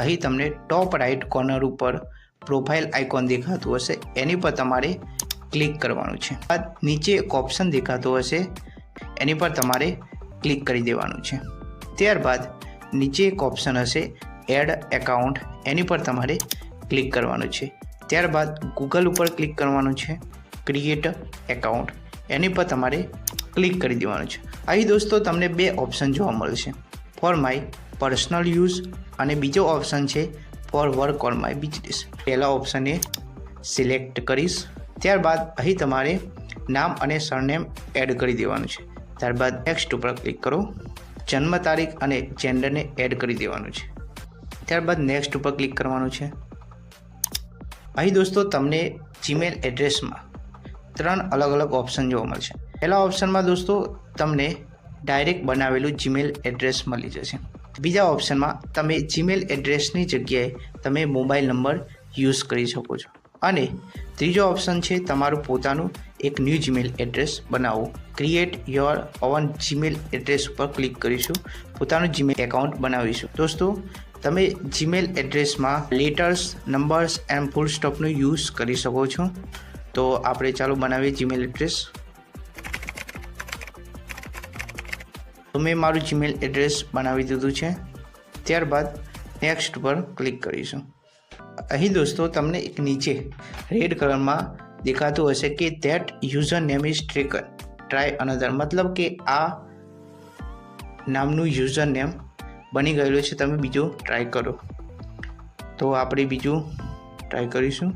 અહીં તમને ટોપ right corner ઉપર પ્રોફાઇલ આઇકોન દેખાતું હશે, એની પર તમારે ક્લિક કરવાનું છે. બાદ નીચે એક ઓપ્શન દેખાતો હશે, એની પર તમારે ક્લિક કરી દેવાનું છે. ત્યારબાદ નીચે એક ઓપ્શન હશે એડ એકાઉન્ટ, એની પર તમારે ક્લિક કરવાનું છે. ત્યારબાદ ગૂગલ ઉપર ક્લિક કરવાનું છે. ક્રિએટ એકાઉન્ટ, એની પર તમારે ક્લિક કરી દેવાનું છે. અહીં દોસ્તો તમને બે ઓપ્શન જોવા મળશે, ફોર માય પર્સનલ યુઝ અને બીજો ઓપ્શન છે for work on my business. પહેલા ઓપ્શને સિલેક્ટ કરીશ. ત્યારબાદ અહીં તમારે નામ અને સરનેમ એડ કરી દેવાનું છે. ત્યારબાદ નેક્સ્ટ ઉપર ક્લિક કરો. જન્મ તારીખ અને જેન્ડરને એડ કરી દેવાનું છે. ત્યારબાદ નેક્સ્ટ ઉપર ક્લિક કરવાનું છે. અહીં દોસ્તો તમને જીમેલ એડ્રેસમાં 3 અલગ અલગ ઓપ્શન જોવા મળશે. પહેલા ઓપ્શનમાં દોસ્તો તમને ડાયરેક્ટ બનાવેલું જીમેલ એડ્રેસ મળી જશે. બીજા ઓપ્શનમાં તમે જીમેલ એડ્રેસની જગ્યાએ તમે મોબાઈલ નંબર યુઝ કરી શકો છો. અને ત્રીજો ઓપ્શન છે તમારું પોતાનું એક ન્યૂ જીમેલ એડ્રેસ બનાવવું. Create your own Gmail address ઉપર ક્લિક કરીશું. પોતાનું જીમેલ એકાઉન્ટ બનાવીશું. દોસ્તો તમે જીમેલ એડ્રેસમાં લેટર્સ, નંબર્સ એન્ડ ફૂલ સ્ટોપનો યુઝ કરી શકો છો. તો આપણે ચાલો બનાવીએ જીમેલ એડ્રેસ. તો મેં મારું જીમેલ એડ્રેસ બનાવી દીધું છે. ત્યારબાદ નેક્સ્ટ પર ક્લિક કરીશું. અહીં દોસ્તો તમને એક નીચે રેડ કલરમાં દેખાતું હશે કે that user name is taken, try another, મતલબ કે આ નામનું યુઝર નેમ બની ગયેલું છે, તમે બીજું ટ્રાય કરો. તો આપણે બીજું ટ્રાય કરીશું.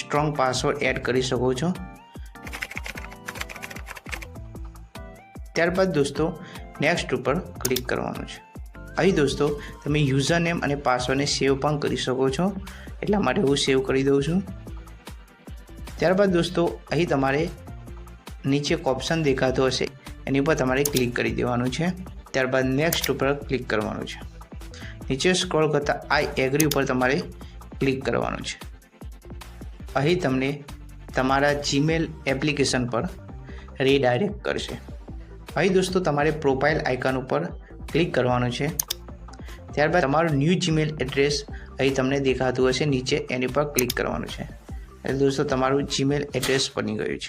સ્ટ્રોંગ પાસવર્ડ એડ કરી શકો છો. ત્યારબાદ દોસ્તો નેક્સ્ટ ઉપર ક્લિક કરવાનું છે. અહીં દોસ્તો તમે યુઝર નેમ અને પાસવર્ડને સેવ પણ કરી શકો છો, એટલા માટે હું સેવ કરી દઉં છું. ત્યારબાદ દોસ્તો અહીં તમારે નીચે એક ઓપ્શન દેખાતો હશે, એની પર તમારે ક્લિક કરી દેવાનું છે. ત્યારબાદ નેક્સ્ટ ઉપર ક્લિક કરવાનું છે. નીચે સ્ક્રોલ કરતાં આઈ એગ્રી ઉપર તમારે ક્લિક કરવાનું છે. અહીં તમને તમારા જીમેલ એપ્લિકેશન પર રીડાયરેક્ટ કરશે. અહીં દોસ્તો તમારે પ્રોફાઇલ આઇકન ઉપર ક્લિક કરવાનું છે. ત્યારબાદ તમારું ન્યૂ જીમેલ એડ્રેસ અહીં તમને દેખાતું હશે નીચે, એની પર ક્લિક કરવાનું છે. એટલે દોસ્તો તમારું જીમેલ એડ્રેસ બની ગયું છે.